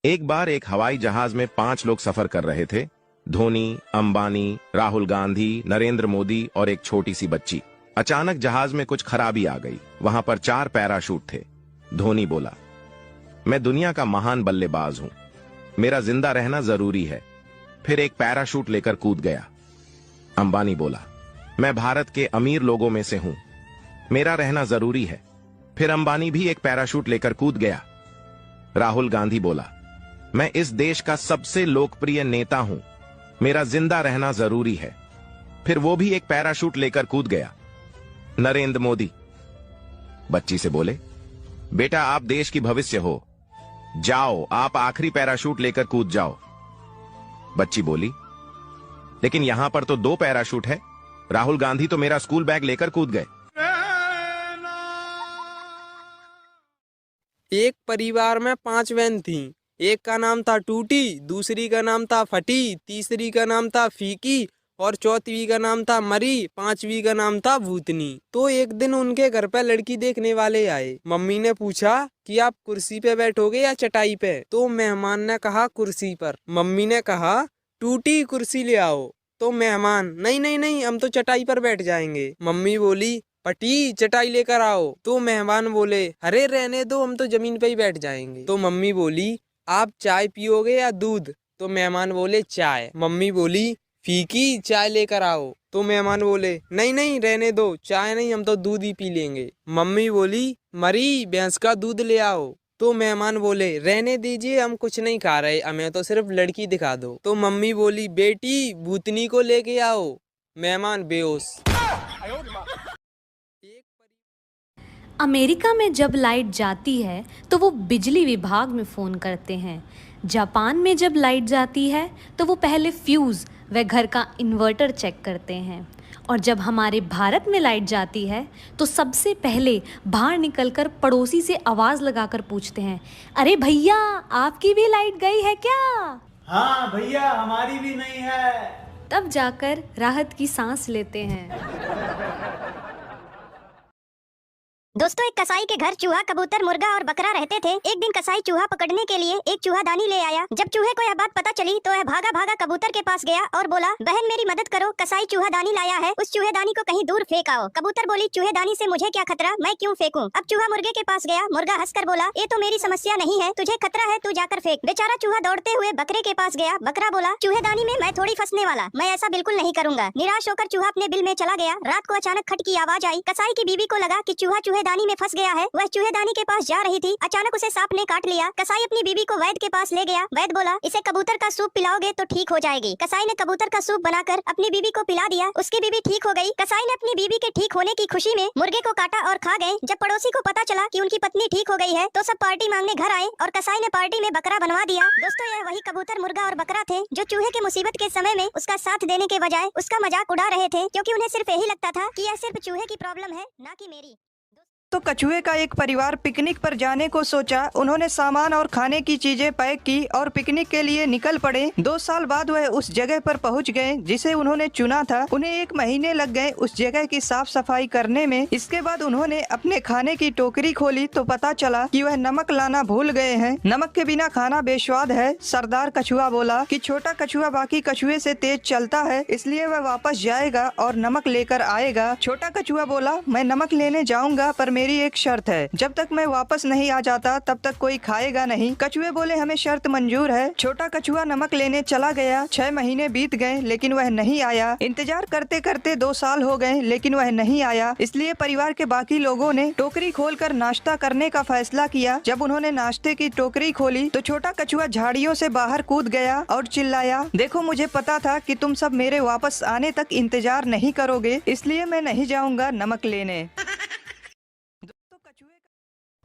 एक बार एक हवाई जहाज में 5 लोग सफर कर रहे थे। धोनी, अंबानी, राहुल गांधी, नरेंद्र मोदी और एक छोटी सी बच्ची। अचानक जहाज में कुछ खराबी आ गई। वहां पर 4 पैराशूट थे। धोनी बोला, मैं दुनिया का महान बल्लेबाज हूं, मेरा जिंदा रहना जरूरी है। फिर एक पैराशूट लेकर कूद गया। अंबानी बोला, मैं भारत के अमीर लोगों में से हूं, मेरा रहना जरूरी है। फिर अंबानी भी एक पैराशूट लेकर कूद गया। राहुल गांधी बोला, मैं इस देश का सबसे लोकप्रिय नेता हूं, मेरा जिंदा रहना जरूरी है। फिर वो भी एक पैराशूट लेकर कूद गया। नरेंद्र मोदी बच्ची से बोले, बेटा आप देश की भविष्य हो, जाओ आप आखिरी पैराशूट लेकर कूद जाओ। बच्ची बोली, लेकिन यहां पर तो 2 पैराशूट है, राहुल गांधी तो मेरा स्कूल बैग लेकर कूद गए। एक परिवार में 5 बहन थीं। एक का नाम था टूटी, दूसरी का नाम था फटी, तीसरी का नाम था फीकी और चौथी का नाम था मरी, 5वीं का नाम था भूतनी। तो एक दिन उनके घर पे लड़की देखने वाले आए। मम्मी ने पूछा कि आप कुर्सी पे बैठोगे या चटाई पे? तो मेहमान ने कहा कुर्सी पर। मम्मी ने कहा टूटी कुर्सी ले आओ। तो मेहमान, नहीं नहीं नहीं, हम तो चटाई पर बैठ जाएंगे। मम्मी बोली, पटी चटाई लेकर आओ। तो मेहमान बोले, अरे रहने दो, हम तो जमीन पे ही बैठ जाएंगे। तो मम्मी बोली, आप चाय पियोगे या दूध? तो मेहमान बोले चाय। मम्मी बोली, फीकी चाय लेकर आओ। तो मेहमान बोले, नहीं नहीं रहने दो, चाय नहीं, हम तो दूध ही पी लेंगे। मम्मी बोली, मरी भैंस का दूध ले आओ। तो मेहमान बोले, रहने दीजिए, हम कुछ नहीं खा रहे, हमें तो सिर्फ लड़की दिखा दो। तो मम्मी बोली, बेटी भूतनी को लेके आओ। मेहमान बेहोश। अमेरिका में जब लाइट जाती है तो वो बिजली विभाग में फ़ोन करते हैं। जापान में जब लाइट जाती है तो वो पहले फ्यूज़ व घर का इन्वर्टर चेक करते हैं। और जब हमारे भारत में लाइट जाती है तो सबसे पहले बाहर निकलकर पड़ोसी से आवाज़ लगाकर पूछते हैं, अरे भैया आपकी भी लाइट गई है क्या? हाँ भैया हमारी भी नहीं है। तब जाकर राहत की सांस लेते हैं। दोस्तों, एक कसाई के घर चूहा, कबूतर, मुर्गा और बकरा रहते थे। एक दिन कसाई चूहा पकड़ने के लिए एक चूहादानी ले आया। जब चूहे को यह बात पता चली तो वह भागा भागा कबूतर के पास गया और बोला, बहन मेरी मदद करो, कसाई चूहादानी लाया है, उस चूहेदानी को कहीं दूर फेंक आओ। कबूतर बोली, चूहेदानी से मुझे क्या खतरा, मैं क्यों फेंकूं? अब चूहा मुर्गे के पास गया। मुर्गा हंसकर बोला, ये तो मेरी समस्या नहीं है, तुझे खतरा है, तू जाकर फेंक। बेचारा चूहा दौड़ते हुए बकरे के पास गया। बकरा बोला, चूहेदानी में मैं थोड़ी फंसने वाला, मैं ऐसा बिल्कुल नहीं करूंगा। निराश होकर चूहा अपने बिल में चला गया। रात को अचानक खट की आवाज आई। कसाई की बीवी को लगा कि चूहा चूहेदानी में फंस गया है। वह चूहेदानी के पास जा रही थी, अचानक उसे सांप ने काट लिया। कसाई अपनी बीवी को वैद्य के पास ले गया। वैद्य बोला, इसे कबूतर का सूप पिलाओगे तो ठीक हो जाएगी। कसाई ने कबूतर का सूप बनाकर अपनी बीवी को पिला दिया। उसकी बीवी ठीक हो गई। कसाई ने अपनी बीवी के ठीक होने की खुशी में मुर्गे को काटा और खा गए। जब पड़ोसी को पता चला कि उनकी पत्नी ठीक हो गई है तो सब पार्टी मांगने घर आए और कसाई ने पार्टी में बकरा बनवा दिया। दोस्तों, यह वही कबूतर, मुर्गा और बकरा थे जो चूहे के मुसीबत के समय में उसका साथ देने के बजाय उसका मजाक उड़ा रहे थे, क्योंकि उन्हें सिर्फ यही लगता था कि यह सिर्फ चूहे की प्रॉब्लम है, ना कि मेरी। तो कछुए का एक परिवार पिकनिक पर जाने को सोचा। उन्होंने सामान और खाने की चीजें पैक की और पिकनिक के लिए निकल पड़े। 2 साल बाद वह उस जगह पर पहुंच गए जिसे उन्होंने चुना था। उन्हें 1 महीने लग गए उस जगह की साफ सफाई करने में। इसके बाद उन्होंने अपने खाने की टोकरी खोली तो पता चला कि वह नमक लाना भूल गए हैं। नमक के बिना खाना बेस्वाद है। सरदार कछुआ बोला कि छोटा कछुआ बाकी कछुए से तेज चलता है, इसलिए वह वापस जाएगा और नमक लेकर आएगा। छोटा कछुआ बोला, मैं नमक लेने जाऊंगा पर मेरी एक शर्त है, जब तक मैं वापस नहीं आ जाता तब तक कोई खाएगा नहीं। कछुए बोले, हमें शर्त मंजूर है। छोटा कछुआ नमक लेने चला गया। 6 महीने बीत गए लेकिन वह नहीं आया। इंतजार करते करते 2 साल हो गए लेकिन वह नहीं आया। इसलिए परिवार के बाकी लोगों ने टोकरी खोलकर नाश्ता करने का फैसला किया। जब उन्होंने नाश्ते की टोकरी खोली तो छोटा कछुआ झाड़ियों से बाहर कूद गया और चिल्लाया, देखो मुझे पता था कि तुम सब मेरे वापस आने तक इंतजार नहीं करोगे, इसलिए मैं नहीं जाऊंगा नमक लेने।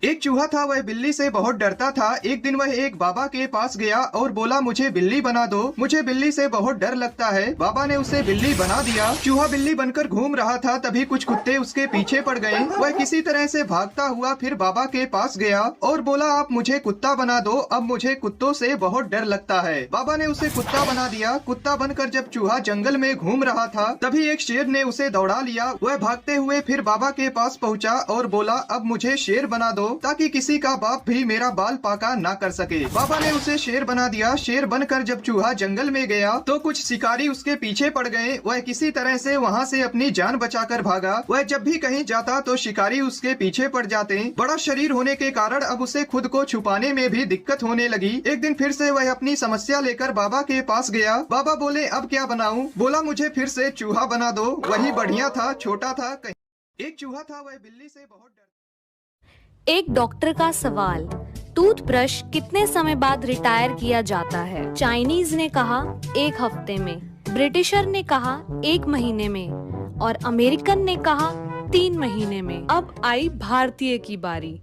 एक चूहा था, वह बिल्ली से बहुत डरता था। एक दिन वह एक बाबा के पास गया और बोला, मुझे बिल्ली बना दो, मुझे बिल्ली से बहुत डर लगता है। बाबा ने उसे बिल्ली बना दिया। चूहा बिल्ली बनकर घूम रहा था, तभी कुछ कुत्ते उसके पीछे पड़ गए। वह किसी तरह से भागता हुआ फिर बाबा के पास गया और बोला, आप मुझे कुत्ता बना दो, अब मुझे कुत्तों से बहुत डर लगता है। बाबा ने उसे कुत्ता बना दिया। कुत्ता बनकर जब चूहा जंगल में घूम रहा था तभी एक शेर ने उसे दौड़ा लिया। वह भागते हुए फिर बाबा के पास पहुँचा और बोला, अब मुझे शेर बना दो, ताकि किसी का बाप भी मेरा बाल पाका ना कर सके। बाबा ने उसे शेर बना दिया। शेर बनकर जब चूहा जंगल में गया तो कुछ शिकारी उसके पीछे पड़ गए। वह किसी तरह से वहाँ से अपनी जान बचाकर भागा। वह जब भी कहीं जाता तो शिकारी उसके पीछे पड़ जाते। बड़ा शरीर होने के कारण अब उसे खुद को छुपाने में भी दिक्कत होने लगी। एक दिन फिर से वह अपनी समस्या लेकर बाबा के पास गया। बाबा बोले अब क्या बनाऊं? बोला मुझे फिर से चूहा बना दो, वही बढ़िया था, छोटा था। कहीं एक चूहा था, वह बिल्ली से बहुत डर। एक डॉक्टर का सवाल, टूथब्रश कितने समय बाद रिटायर किया जाता है? चाइनीज ने कहा 1 हफ्ते में, ब्रिटिशर ने कहा 1 महीने में और अमेरिकन ने कहा 3 महीने में। अब आई भारतीय की बारी।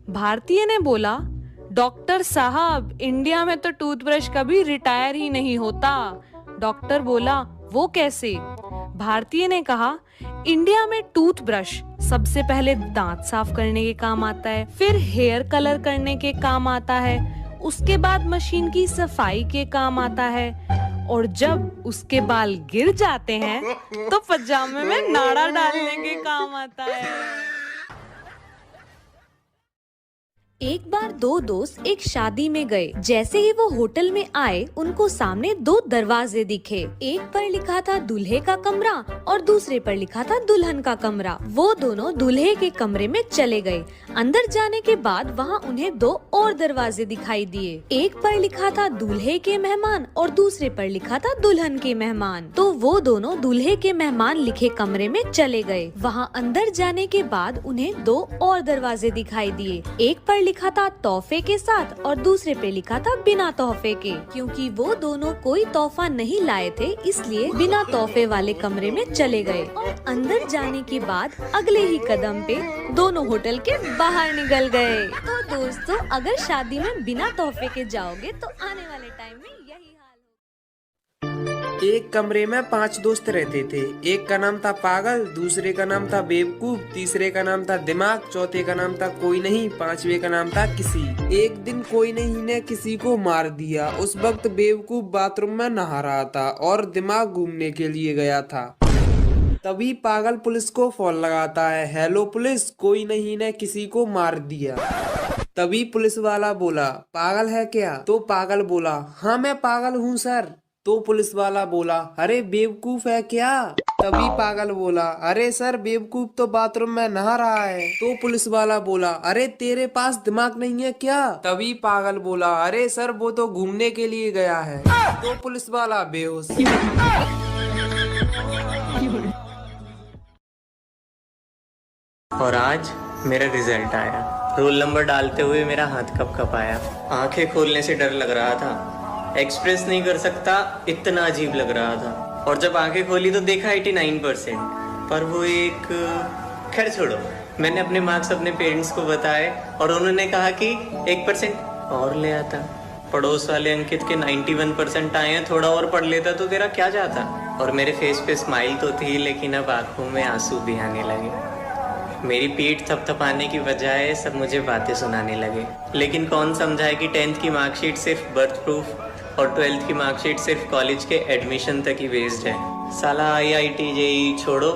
भारतीय ने बोला, डॉक्टर साहब इंडिया में तो टूथब्रश कभी रिटायर ही नहीं होता। डॉक्टर बोला, वो कैसे? भारतीय ने कहा, इंडिया में टूथब्रश सबसे पहले दांत साफ करने के काम आता है, फिर हेयर कलर करने के काम आता है, उसके बाद मशीन की सफाई के काम आता है और जब उसके बाल गिर जाते हैं तो पजामे में नाड़ा डालने के काम आता है। एक बार 2 दोस्त एक शादी में गए। जैसे ही वो होटल में आए उनको सामने 2 दरवाजे दिखे। एक पर लिखा था दूल्हे का कमरा और दूसरे पर लिखा था दुल्हन का कमरा। वो दोनों दूल्हे के कमरे में चले गए। अंदर जाने के बाद वहाँ उन्हें 2 और दरवाजे दिखाई दिए। एक पर लिखा था दूल्हे के मेहमान और दूसरे पर लिखा था दुल्हन के मेहमान। तो वो दोनों दूल्हे के मेहमान लिखे कमरे में चले गए। वहाँ अंदर जाने के बाद उन्हें 2 और दरवाजे दिखाई दिए। एक पर लिखा था तोहफे के साथ और दूसरे पे लिखा था बिना तोहफे के। क्योंकि वो दोनों कोई तोहफा नहीं लाए थे इसलिए बिना तोहफे वाले कमरे में चले गए और अंदर जाने के बाद अगले ही कदम पे दोनों होटल के बाहर निकल गए। तो दोस्तों, अगर शादी में बिना तोहफे के जाओगे तो आने वाले टाइम में यही हाल होगा। एक कमरे में 5 दोस्त रहते थे। एक का नाम था पागल, दूसरे का नाम था बेवकूफ, तीसरे का नाम था दिमाग, चौथे का नाम था कोई नहीं, 5वें का नाम था किसी। एक दिन कोई नहीं ने किसी को मार दिया। उस वक्त बेवकूफ बाथरूम में नहा रहा था और दिमाग घूमने के लिए गया था। तभी पागल पुलिस को फोन लगाता है, हेलो पुलिस, कोई नहीं ने किसी को मार दिया। तभी पुलिस वाला बोला, पागल है क्या? तो पागल बोला, हाँ मैं पागल हूँ सर। तो पुलिस वाला बोला, अरे बेवकूफ है क्या? तभी पागल बोला, अरे सर बेवकूफ तो बाथरूम में नहा रहा है। तो पुलिस वाला बोला, अरे तेरे पास दिमाग नहीं है क्या? तभी पागल बोला, अरे सर वो तो घूमने के लिए गया है। तो पुलिस वाला बेहोश। और आज मेरा रिजल्ट आया। रोल नंबर डालते हुए मेरा हाथ कप आया। आंखें खोलने से डर लग रहा था, एक्सप्रेस नहीं कर सकता, इतना अजीब लग रहा था। और जब आंखें खोली तो देखा 89%, पर वो एक, खैर छोड़ो। मैंने अपने मार्क्स अपने पेरेंट्स को बताए और उन्होंने कहा कि 1% और ले आता। पड़ोस वाले अंकित के 91% आए हैं, थोड़ा और पढ़ लेता तो तेरा क्या जाता। और मेरे फेस पे स्माइल तो थी, लेकिन अब आंखों में आंसू भी आने लगे। मेरी पीठ थपथपाने की बजाय सब मुझे बातें सुनाने लगे। लेकिन कौन समझाए कि 10th की मार्कशीट सिर्फ बर्थ प्रूफ और 12th की मार्कशीट सिर्फ कॉलेज के एडमिशन तक ही बेस्ड है। साला IIT JEE छोड़ो,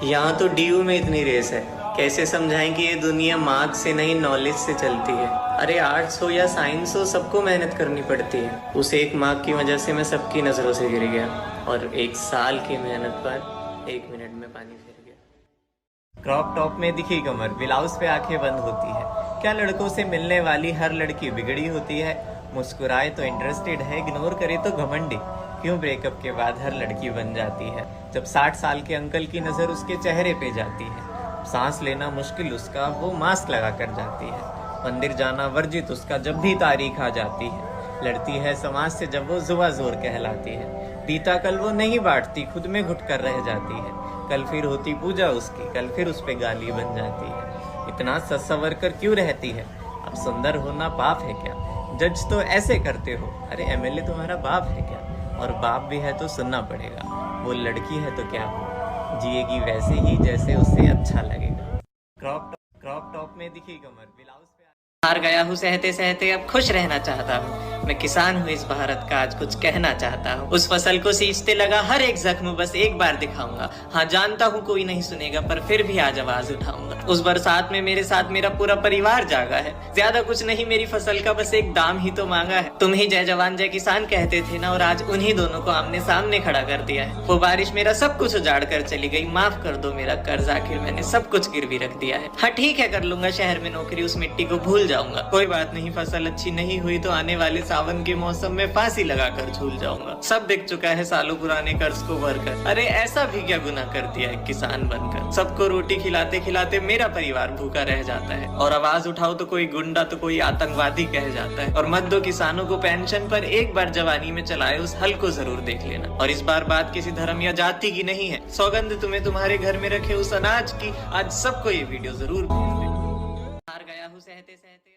यहाँ तो DU में इतनी रेस है। कैसे समझाएं कि ये दुनिया मार्क्स से नहीं नॉलेज से चलती है। अरे आर्ट्स हो या साइंस हो, सबको मेहनत करनी पड़ती है। उस एक मार्क की वजह से मैं सबकी नज़रों से गिर गया और 1 साल की मेहनत पर 1 मिनट में पानी फिर गया। क्रॉप टॉप में दिखी कमर, ब्लाउज पे आंखें बंद होती है। क्या लड़कों से मिलने वाली हर लड़की बिगड़ी होती है? मुस्कुराए तो इंटरेस्टेड है, इग्नोर करे तो घमंडी। क्यों ब्रेकअप के बाद हर लड़की बन जाती है? जब 60 साल के अंकल की नज़र उसके चेहरे पे जाती है। सांस लेना मुश्किल उसका, वो मास्क लगा कर जाती है। मंदिर जाना वर्जित उसका, जब भी तारीख आ जाती है। लड़ती है समाज से जब वो जुआ जोर कहलाती है। बीता कल वो नहीं बांटती, खुद में घुट कर रह जाती है। कल फिर होती पूजा उसकी, कल फिर उस पे गाली बन जाती है। इतना ससवर कर क्यों रहती है? अब सुंदर होना पाप है क्या? जज तो ऐसे करते हो, अरे MLA तुम्हारा बाप है क्या? और बाप भी है तो सुनना पड़ेगा। वो लड़की है तो क्या हो, जिएगी वैसे ही जैसे उसे अच्छा लगेगा। क्रॉप टॉप में दिखी कमर, ब्लाउज पे हार गया हूँ सहते सहते, अब खुश रहना चाहता हूँ। मैं किसान हूँ इस भारत का, आज कुछ कहना चाहता हूँ। उस फसल को सींचते लगा हर एक जख्म बस एक बार दिखाऊंगा। हाँ जानता हूँ कोई नहीं सुनेगा, पर फिर भी आज आवाज उठाऊंगा। उस बरसात में मेरे साथ मेरा पूरा परिवार जागा है। ज्यादा कुछ नहीं मेरी फसल का, बस एक दाम ही तो मांगा है। तुम ही जय जवान जय किसान कहते थे ना, और आज उन्हीं दोनों को आमने सामने खड़ा कर दिया है। वो बारिश मेरा सब कुछ उजाड़ कर चली गई, माफ कर दो मेरा कर्ज, आखिर मैंने सब कुछ गिरवी रख दिया है। हाँ ठीक है, कर लूंगा शहर में नौकरी, उस मिट्टी को भूल जाऊंगा। कोई बात नहीं, फसल अच्छी नहीं हुई तो आने वाले सावन के मौसम में फांसी लगाकर झूल जाऊंगा। सब बिक चुका है सालों पुराने कर्ज को भरकर। अरे ऐसा भी क्या गुनाह कर दिया है किसान बनकर। सबको रोटी खिलाते खिलाते मेरा परिवार भूखा रह जाता है, और आवाज उठाओ तो कोई गुंडा तो कोई आतंकवादी कह जाता है। और मत दो किसानों को पेंशन, पर एक बार जवानी में चलाए उस हल को जरूर देख लेना। और इस बार बात किसी धर्म या जाति की नहीं है, सौगंध तुम्हें तुम्हारे घर में रखे उस अनाज की। आज सबको ये वीडियो जरूर भेज देना। हार गया हूँ सहते सहते।